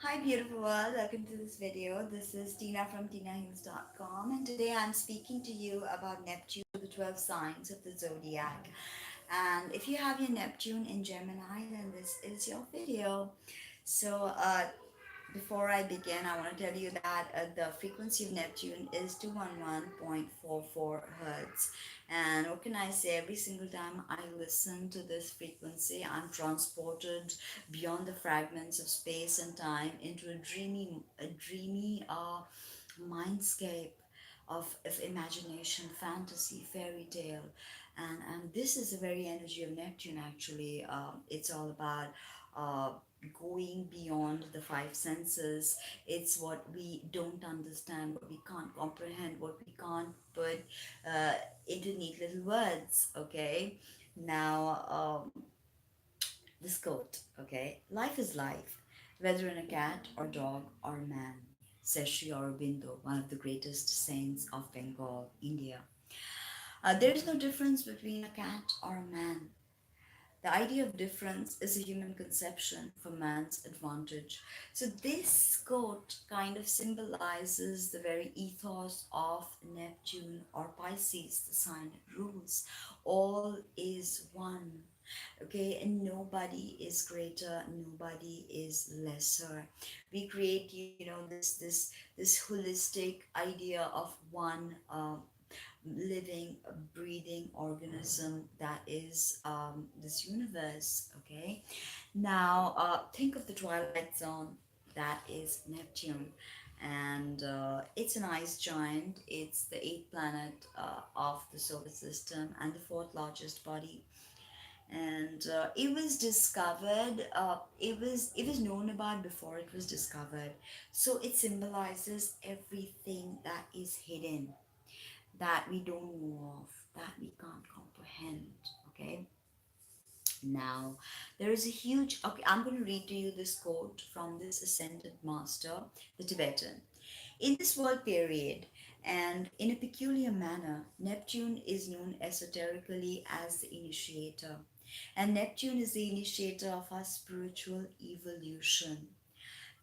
Hi, beautiful world. Welcome to this video. This is Tina from TinaHills.com, and today I'm speaking to you about Neptune, the 12 signs of the zodiac. And if you have your Neptune in Gemini, then this is your video. So, before I begin, I want to tell you that the frequency of Neptune is 211.44 hertz. And what can I say? Every single time I listen to this frequency, I'm transported beyond the fragments of space and time into a dreamy mindscape of imagination, fantasy, fairy tale. And this is the very energy of Neptune, actually. It's all about uh, going beyond the five senses. It's what we don't understand, what we can't comprehend, what we can't put uh, into neat little words. Okay, now this quote. Okay, life is life, whether in a cat or dog or man, says Sri Aurobindo, one of the greatest saints of Bengal, India. There is no difference between a cat or a man. The idea of difference is a human conception for man's advantage. So, this quote kind of symbolizes the very ethos of Neptune or Pisces, the sign it rules. All is one. Okay, and nobody is greater, nobody is lesser. We create, this holistic idea of one living, breathing organism that is this universe. Okay, now think of the twilight zone, that is Neptune. And it's an ice giant. It's the eighth planet of the solar system and the fourth largest body. And it was discovered, it was known about before it was discovered. So it symbolizes everything that is hidden, that we don't know of, that we can't comprehend. Okay, now there is a huge, okay, I'm going to read to you this quote from this ascended master, the Tibetan. In this world period, and in a peculiar manner, Neptune is known esoterically as the initiator. And Neptune is the initiator of our spiritual evolution.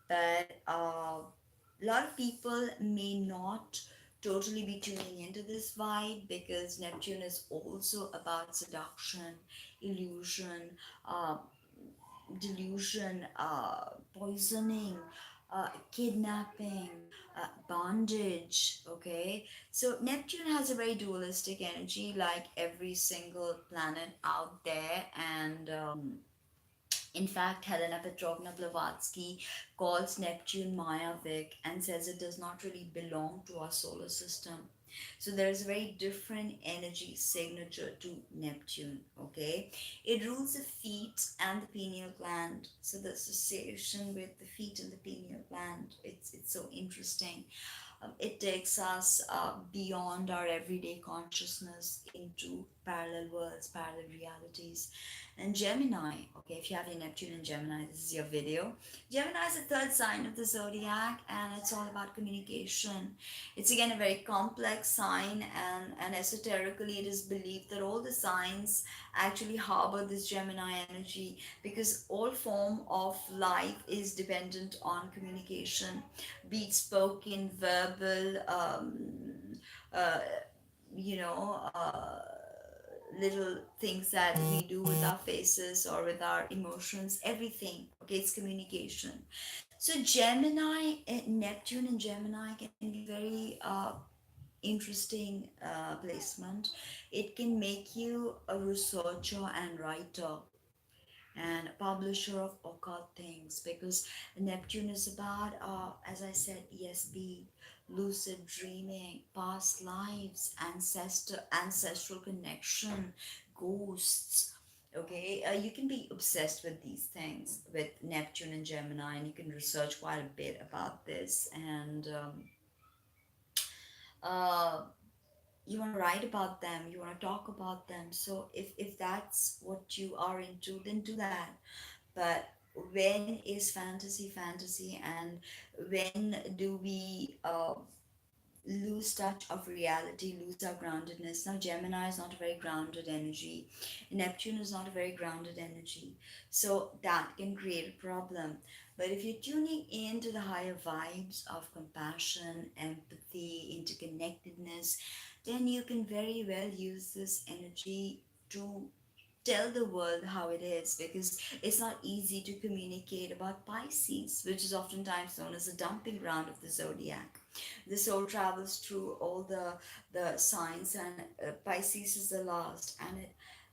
But a lot of people may not totally be tuning into this vibe, because Neptune is also about seduction, illusion, uh, delusion, poisoning, kidnapping, bondage. Okay, so Neptune has a very dualistic energy, like every single planet out there. And in fact, Helena Petrovna Blavatsky calls Neptune Mayavic and says it does not really belong to our solar system. So there's a very different energy signature to Neptune. Okay, it rules the feet and the pineal gland. So the association with the feet and the pineal gland, it's so interesting. It takes us beyond our everyday consciousness into parallel worlds, parallel realities. And Gemini, okay, if you have your Neptune in Gemini, this is your video. Gemini is the third sign of the zodiac, and it's all about communication. It's again a very complex sign, and esoterically, it is believed that all the signs actually harbor this Gemini energy, because all form of life is dependent on communication, be it spoken, verbal, uh, you know, little things that we do with our faces or with our emotions, everything. Okay, it's communication. So Gemini, Neptune and Gemini can be very interesting placement. It can make you a researcher and writer and publisher of occult things, because Neptune is about, as I said, ESP, lucid dreaming, past lives, ancestral connection, ghosts. Okay, you can be obsessed with these things with Neptune and Gemini, and you can research quite a bit about this. And uh, you want to write about them, you want to talk about them. So if that's what you are into, then do that. But when is fantasy fantasy, and when do we lose touch of reality, lose our groundedness. Now, Gemini is not a very grounded energy, Neptune is not a very grounded energy, so that can create a problem. But if you're tuning into the higher vibes of compassion, empathy, interconnectedness, then you can very well use this energy to tell the world how it is, because it's not easy to communicate about Pisces, which is oftentimes known as the dumping ground of the zodiac. The soul travels through all the signs, and Pisces is the last, and it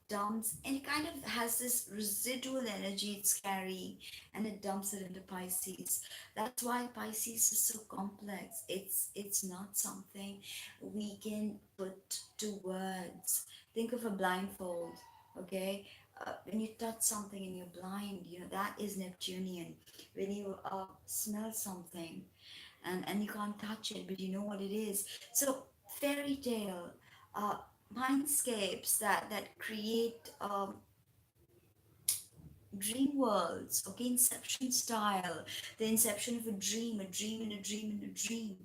dumps, and it kind of has this residual energy it's carrying, and it dumps it into Pisces. That's why Pisces is so complex. It's not something we can put to words. Think of a blindfold, okay? When you touch something and you're blind, that is Neptunian. When you smell something and you can't touch it, but you know what it is. So fairy tale, uh, mindscapes that create dream worlds, okay, inception style, the inception of a dream in a dream in a dream.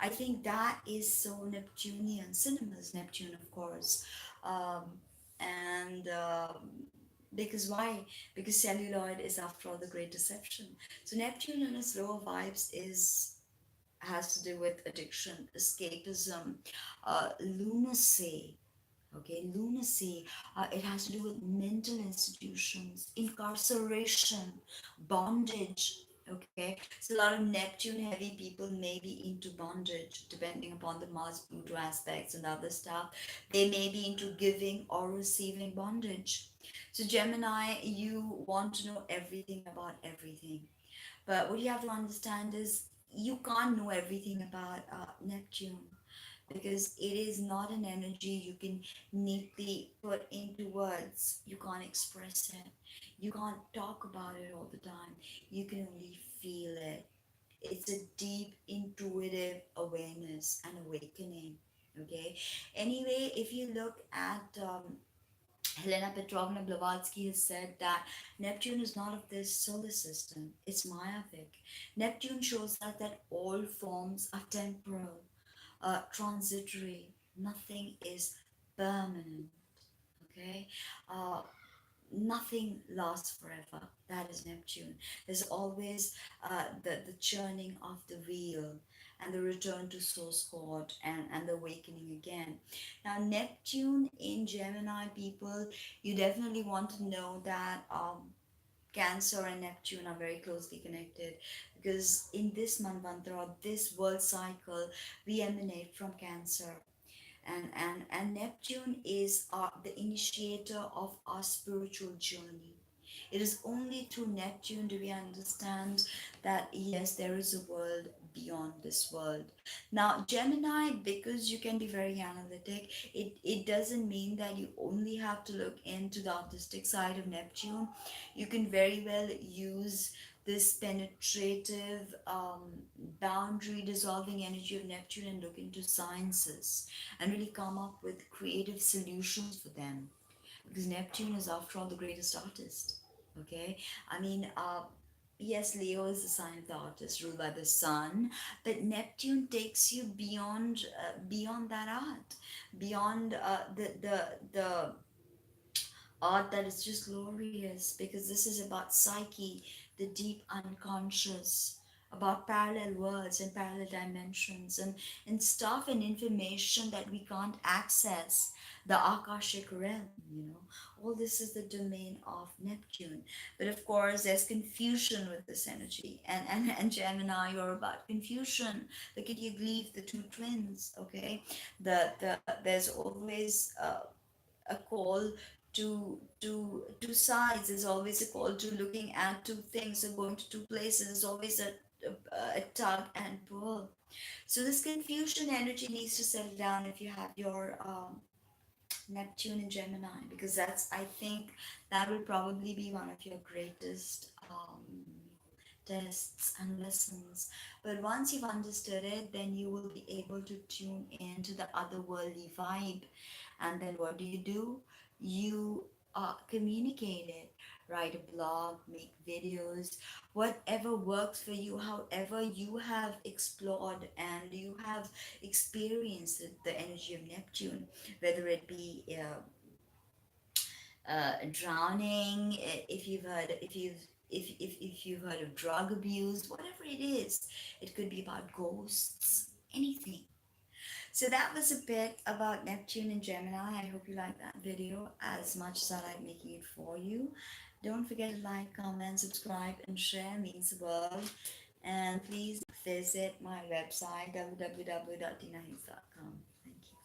I think that is so Neptunian. Cinema is Neptune, of course. um, and because why? Because celluloid is, after all, the great deception. So Neptune in its lower vibes is has to do with addiction, escapism, lunacy. Okay, lunacy. It has to do with mental institutions, incarceration, bondage. Okay, so a lot of Neptune heavy people may be into bondage, depending upon the Mars Pluto aspects and other stuff. They may be into giving or receiving bondage. So, Gemini, you want to know everything about everything. But what you have to understand is you can't know everything about Neptune, because it is not an energy you can neatly put into words. You can't express it. You can't talk about it all the time. You can only feel it. It's a deep intuitive awareness and awakening. Okay. Anyway, if you look at Helena Petrovna Blavatsky has said that Neptune is not of this solar system, it's Mayavic. Neptune shows us that all forms are temporal, transitory, nothing is permanent. Okay, uh, nothing lasts forever. That is Neptune. There's always the churning of the wheel and the return to source code, and the awakening again. Now, Neptune in Gemini people, you definitely want to know that Cancer and Neptune are very closely connected, because in this Manvantara, this world cycle, we emanate from Cancer, and Neptune is the initiator of our spiritual journey. It is only through Neptune do we understand that yes, there is a world beyond this world. Now, Gemini, because you can be very analytic, it doesn't mean that you only have to look into the artistic side of Neptune. You can very well use this penetrative, boundary dissolving energy of Neptune and look into sciences and really come up with creative solutions for them, because Neptune is, after all, the greatest artist. Okay, I mean, yes, Leo is the sign of the artist, ruled by the sun, but Neptune takes you beyond that art, beyond the art that is just glorious, because this is about psyche, the deep unconscious, about parallel worlds and parallel dimensions, and stuff and information that we can't access, the Akashic realm, all this is the domain of Neptune. But of course, there's confusion with this energy, and Gemini, you're about confusion. Look at your glyph, the two twins, okay? There's always a call to two sides. There's always a call to looking at two things and going to two places. There's always a tug and pull. So this confusion energy needs to settle down if you have your Neptune in Gemini, because that's, I think, that will probably be one of your greatest tests and lessons. But once you've understood it, then you will be able to tune into the otherworldly vibe. And then what do? You communicate it, write a blog, make videos, whatever works for you, however you have explored and you have experienced the energy of Neptune, whether it be drowning, if you've heard, if you've heard of drug abuse, whatever it is, it could be about ghosts, anything. So that was a bit about Neptune and Gemini. I hope you liked that video as much as I like making it for you. Don't forget to like, comment, subscribe, and share, means the world. And please visit my website www.dinahings.com. Thank you.